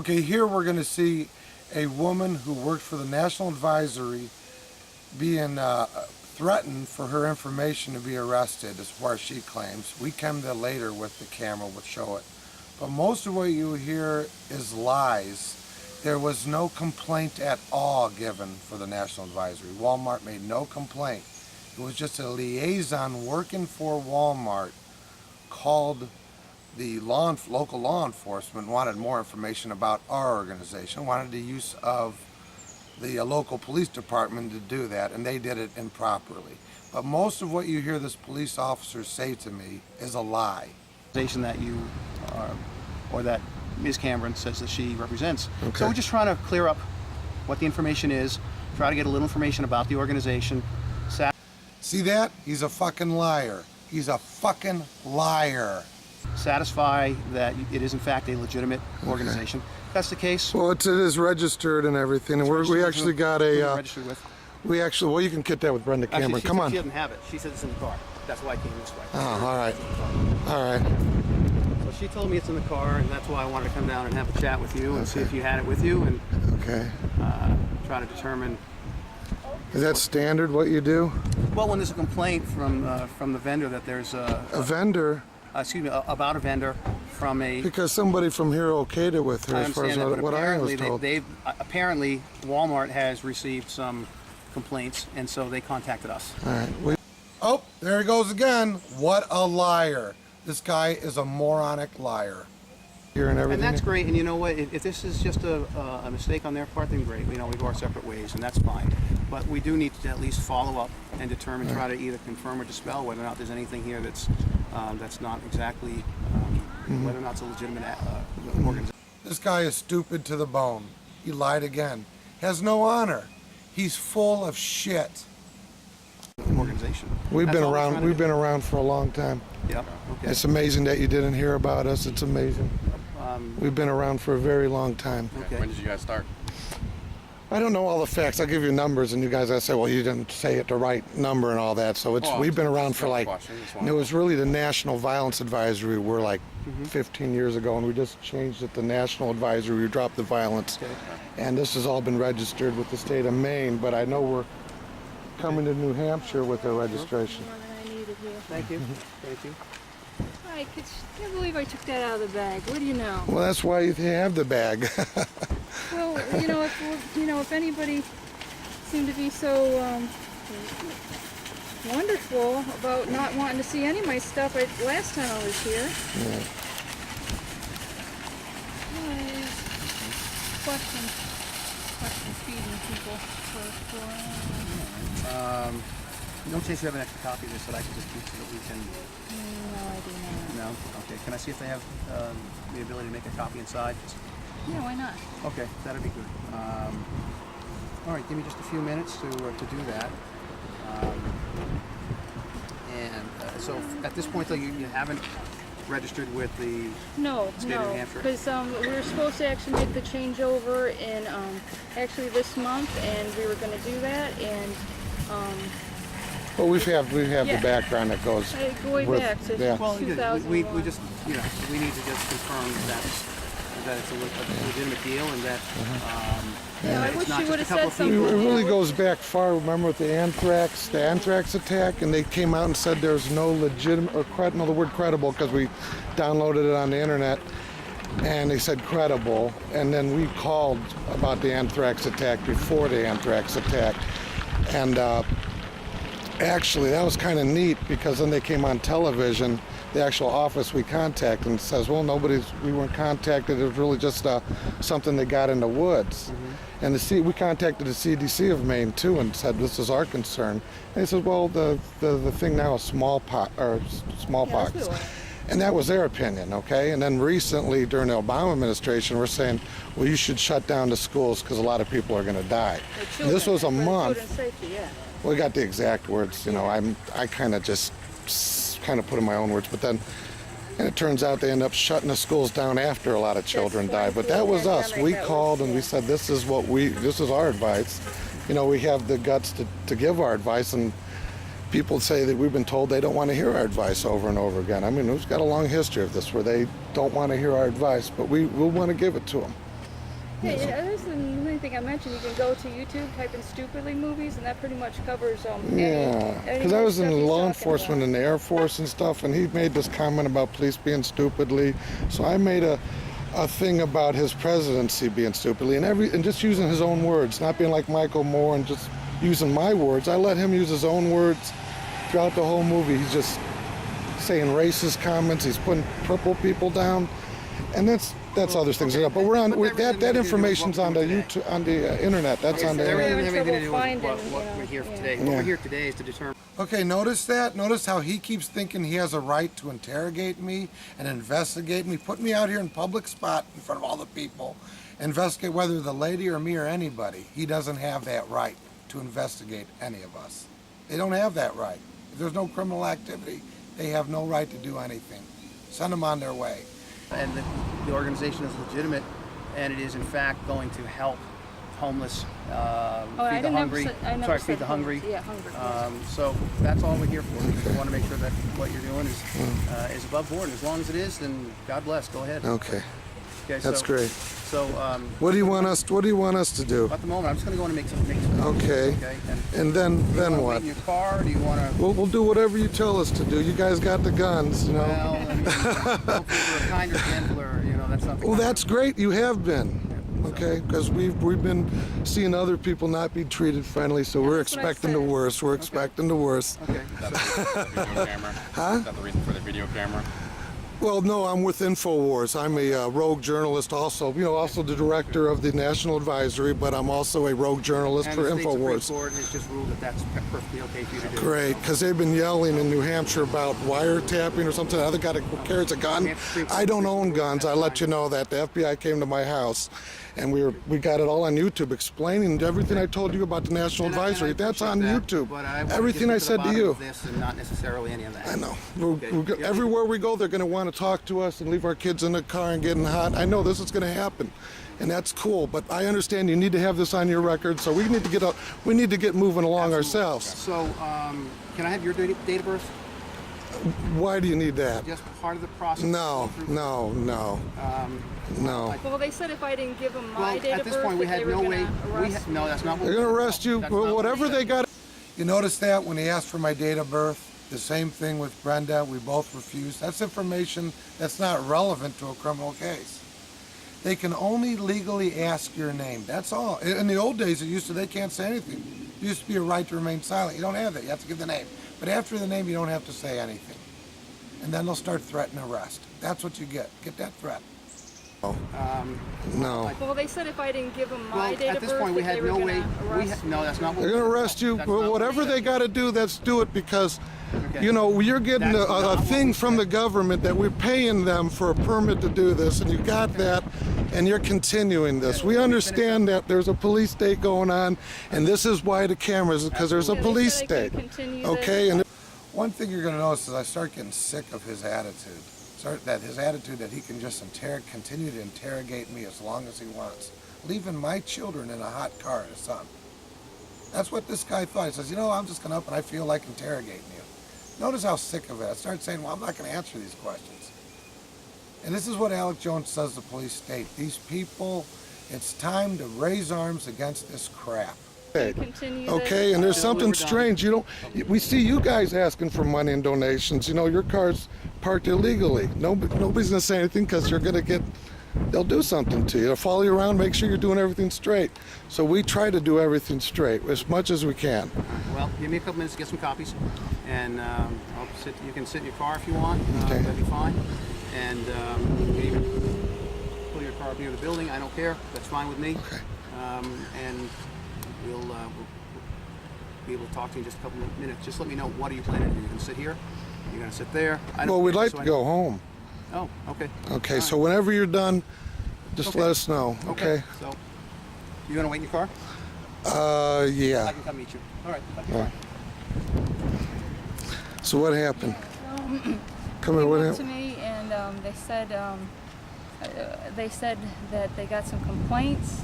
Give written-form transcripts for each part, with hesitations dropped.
Okay, here we're going to see a woman who worked for the National Advisory being threatened for her information to be arrested, as far as she claims. We come there later with the camera, we'll show it. But most of what you hear is lies. There was no complaint at all given for the National Advisory. Walmart made no complaint. It was just a liaison working for Walmart called the local law enforcement, wanted more information about our organization, wanted the use of the local police department to do that, and they did it improperly. But most of what you hear this police officer say to me is a lie. That you are, or that Ms. Cambron says that she represents. Okay. So we're just trying to clear up what the information is, try to get a little information about the organization. See that? He's a fucking liar. He's a fucking liar. Satisfy that it is in fact a legitimate organization. If that's the case. Well, it is registered and everything, and we actually got a. Registered with. We actually, well, you can get that with Brenda Cambron. Actually, Come on. She doesn't have it. She said it's in the car. That's why I came this way. Oh, all right. All right. So she told me it's in the car, and that's why I wanted to come down and have a chat with you and see if you had it with you, and try to determine. Is that standard what you do? Well, when there's a complaint from the vendor that there's a vendor. Excuse me, about a vendor from a. Because somebody from here okayed it with her, as far as what I was told. Apparently, Walmart has received some complaints, and so they contacted us. All right. Oh, there he goes again. What a liar. This guy is a moronic liar. Here and everything. And that's great. And you know what? If this is just a mistake on their part, then great. We go our separate ways, and that's fine. But we do need to at least follow up and determine, try to either confirm or dispel whether or not there's anything here that's not exactly whether or not it's a legitimate organization. This guy is stupid to the bone. He lied again. Has no honor. He's full of shit. Organization. We've been around for a long time. Yeah. Okay. It's amazing that you didn't hear about us. It's amazing. We've been around for a very long time. Okay. When did you guys start? I don't know all the facts. I'll give you numbers, and you guys gotta say, well, you didn't say it the right number and all that. So we've been around for like, and it was really the National Violence Advisory. We're like 15 years ago, and we just changed it to National Advisory. We dropped the violence, and this has all been registered with the state of Maine. But I know we're coming to New Hampshire with our registration. Thank you. Thank you. I can't believe I took that out of the bag. What do you know? Well, that's why you have the bag. Well, if anybody seemed to be so wonderful about not wanting to see any of my stuff last time I was here. Yeah. Question feeding people No chance you have an extra copy of this that I can just keep so that we can. No, I do not. No. Okay. Can I see if they have the ability to make a copy inside? Yeah, why not? Okay, that'd be good. All right, give me just a few minutes to do that. So at this point, though, you haven't registered with the state of New Hampshire? Because we were supposed to actually make the changeover in actually this month, and we were going to do that, and Well, we have the background that goes way back to 2001. We just we need to just confirm that it's a legitimate deal, and that I wish you would have said It something. really goes back far. Remember with the anthrax attack, and they came out and said there's no legitimate, the word credible, because we downloaded it on the internet, and they said credible, and then we called about the anthrax attack before the anthrax attack, and actually that was kind of neat, because then they came on television, the actual office we contacted, and says, well, we weren't contacted, it was really just something they got in the woods. And we contacted the CDC of Maine too and said, this is our concern. And they said, well, the thing now is smallpox. Yeah, and that was their opinion, okay? And then recently, during the Obama administration, we're saying, well, you should shut down the schools because a lot of people are going to die. And this was a month. Safety, yeah. Well, we got the exact words, I kind of just put in my own words, but then, and it turns out they end up shutting the schools down after a lot of children die. But that was us. We called and we said, this is our advice. We have the guts to give our advice, and people say that we've been told they don't want to hear our advice over and over again. We've got a long history of this where they don't want to hear our advice, but we'll want to give it to them. Yeah, yeah, that's another thing I mentioned. You can go to YouTube, type in "stupidly movies," and that pretty much covers Yeah, because I was in law enforcement in the Air Force and stuff, and he made this comment about police being stupidly. So I made a thing about his presidency being stupidly, and just using his own words, not being like Michael Moore and just using my words. I let him use his own words throughout the whole movie. He's just saying racist comments. He's putting purple people down, and that's other things. Okay. But we're on But that information's on the YouTube, on the internet. That's on the Everything internet. having to do with finding, what we're here yeah. today. What we're here today is to determine. Okay, notice that? Notice how he keeps thinking he has a right to interrogate me and investigate me, put me out here in public spot in front of all the people, investigate whether the lady or me or anybody. He doesn't have that right to investigate any of us. They don't have that right. If there's no criminal activity, they have no right to do anything. Send them on their way. And the organization is legitimate, and it is in fact going to help homeless, feed the hungry. Feed the hungry. Yeah, hungry. So that's all we're here for. We just want to make sure that what you're doing is above board. And as long as it is, then God bless. Go ahead. Okay, Okay, that's great. So What do you want us to do? at the moment, I'm just going to go in and make some copies, Okay. Okay. And then Do you wanna what? wait in your car? Or do you want to? We'll do whatever you tell us to do. You guys got the guns, you know. Well, I mean, hopefully we're a kinder, gentler. You know, that's not. Well, that's great. You have been. Okay, because we've been seeing other people not be treated friendly, so we're that's what I expecting the said. worst. We're expecting the worst. Okay. Is that the reason for the video camera? Huh? Is that the reason for the video camera? Well, no, I'm with Infowars. I'm a rogue journalist also. You know, also the director of the National Advisory, but I'm also a rogue journalist And for the state Supreme Infowars. Court has just ruled that that's perfectly okay for you to do. Great, because they've been yelling in New Hampshire about wiretapping or something. The other guy that carries a gun. I don't own guns. I let you know that. The FBI came to my house, and we got it all on YouTube explaining everything I told you about the National Advisory. That's on YouTube. But I Everything I said to you. This and not necessarily any of that. I know. Everywhere we go, they're going to want to talk to us and leave our kids in the car and getting hot. I know this is going to happen, and that's cool. But I understand you need to have this on your record, so we need to get moving along ourselves. So, can I have your date of birth? Why do you need that? Just part of the process. No. Well, they said if I didn't give them my Well, date at of this birth, point, we that had they were no way. gonna arrest No, that's not what. They're going to arrest you. That's not what Whatever we they said. got. You notice that when he asked for my date of birth, the same thing with Brenda. We both refused. That's information that's not relevant to a criminal case. They can only legally ask your name. That's all. In the old days, they can't say anything. It used to be a right to remain silent. You don't have that. You have to give the name. But after the name, you don't have to say anything. And then they'll start threatening arrest. That's what you get. Get that threat. No. Well, they said if I didn't give them my Well, date at of this birth, point, we that had they were no way. gonna arrest me. No, that's not what. They're going to arrest you. That's not what Whatever we they said. got to do, let's do it because, Okay. you know, you're getting That's a not what thing we from said. the government that we're paying them for a permit to do this, and you got that, and you're continuing this. We understand that there's a police state going on, and this is why the cameras, because there's a Yeah, they police said I state. could continue Okay, this. and one thing you're going to notice is I start getting sick of his attitude. His attitude that he can just continue to interrogate me as long as he wants, leaving my children in a hot car in the sun. That's what this guy thought. He says, you know, I'm just going up and I feel like interrogating you. Notice how sick of it. I started saying, well, I'm not going to answer these questions. And this is what Alex Jones says the police state. These people, it's time to raise arms against this crap. Continue Okay, this. and there's Until something we're done. strange. We see you guys asking for money and donations. You know, your car's parked illegally. Nobody's gonna say anything because they'll do something to you. They'll follow you around, make sure you're doing everything straight. So we try to do everything straight as much as we can. Well, give me a couple minutes to get some copies, and you can sit in your car if you want. Okay. That'd be fine. And you can even pull your car up near the building. I don't care. That's fine with me. Okay. And we'll be able to talk to you in just a couple of minutes. Just let me know what are you planning to do. You can sit here. You're gonna sit there. Well, we'd like to go home. Oh, okay. Okay, All so right. whenever you're done, just Okay. let us know. Okay. So you gonna wait in your car? Yeah. I can come meet you. All right. All right. So what happened? Come They here. What went to happened? me and they said that they got some complaints,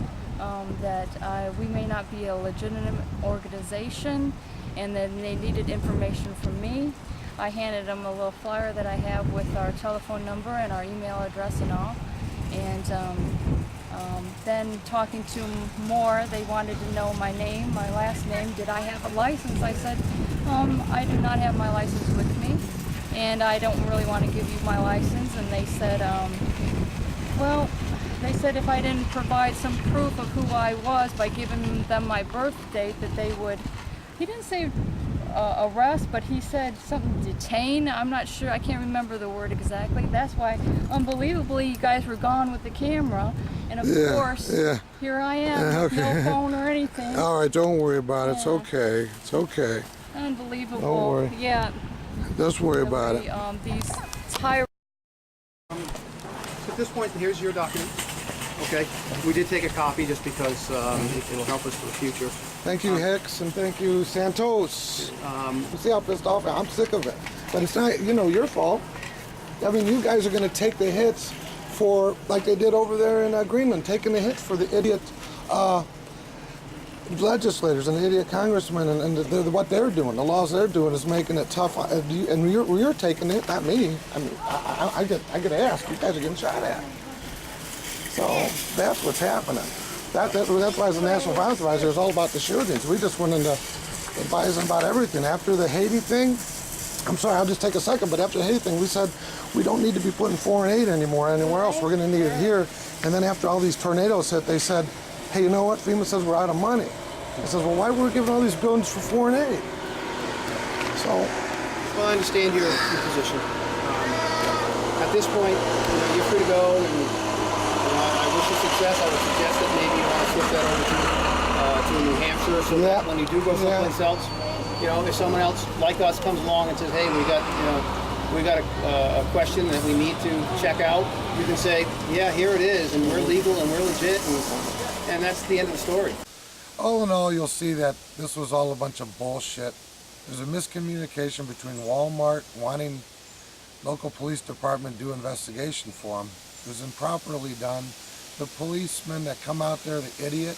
that we may not be a legitimate organization, and then they needed information from me. I handed them a little flyer that I have with our telephone number and our email address and all, and Then talking to them more, they wanted to know my name, my last name. Did I have a license? I said, I do not have my license with me, and I don't really want to give you my license. And they said, well, they said if I didn't provide some proof of who I was by giving them my birth date, that they would, he didn't say arrest, but he said something detain. I'm not sure, I can't remember the word exactly. That's why, unbelievably, you guys were gone with the camera. And of course, here I am, no phone or anything. All right, don't worry about it. It's Yeah. okay. It's okay. Unbelievable. Don't worry. Yeah. Just worry about it. These tire. At this point, here's your document. Okay, we did take a copy just because it'll help us for the future. Thank you, Hicks, and thank you, Santos. You see how pissed off I am? I'm sick of it. But it's not, your fault. I mean, you guys are going to take the hits for, like they did over there in Greenland, taking the hits for the idiot legislators and the idiot congressmen, and what they're doing, the laws they're doing is making it tough. And you're taking it, not me. I mean, I get asked. You guys are getting shot at. So that's what's happening. That's why as a National Violence Advisor, it's all about the shootings. We just went into advising about everything. After the Haiti thing, I'm sorry, I'll just take a second, but after the Haiti thing, we said we don't need to be putting 4 and 8 anymore anywhere else. We're going to need it here. And then after all these tornadoes hit, they said, hey, you know what? FEMA says we're out of money. I says, well, why were we giving all these buildings for 4 and 8? So, well, I understand your position. At this point, you're free to go, and I wish you success. I would suggest that maybe you want to switch that over to New Hampshire, so that when you do go someplace else, if someone else like us comes along and says, hey, we got a question that we need to check out, you can say, yeah, here it is, and we're legal and we're legit, and that's the end of the story. all in all, you'll see that this was all a bunch of bullshit. There's a miscommunication between Walmart wanting local police department to do investigation for them. It was improperly done. The policeman that come out there, the idiot,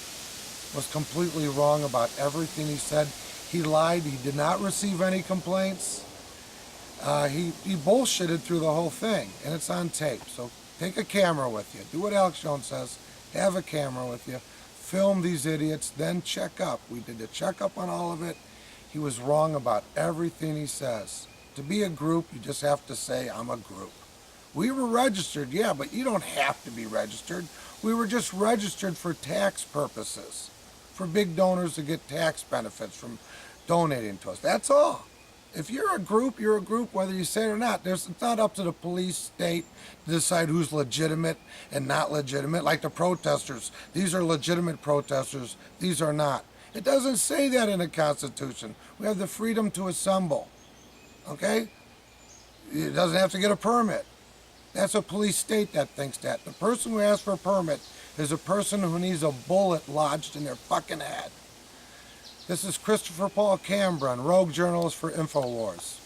was completely wrong about everything he said. He lied. He did not receive any complaints. He bullshitted through the whole thing, and it's on tape. So take a camera with you. Do what Alex Jones says. Have a camera with you. Film these idiots, then check up. We did a checkup on all of it. He was wrong about everything he says. To be a group, you just have to say, I'm a group. We were registered, yeah, but you don't have to be registered. We were just registered for tax purposes, for big donors to get tax benefits from donating to us. That's all. If you're a group, you're a group, whether you say it or not. It's not up to the police state to decide who's legitimate and not legitimate, like the protesters. These are legitimate protesters. These are not. It doesn't say that in the Constitution. We have the freedom to assemble. Okay? It doesn't have to get a permit. That's a police state that thinks that. The person who asks for a permit is a person who needs a bullet lodged in their fucking head. This is Christopher Paul Cambron, rogue journalist for Infowars.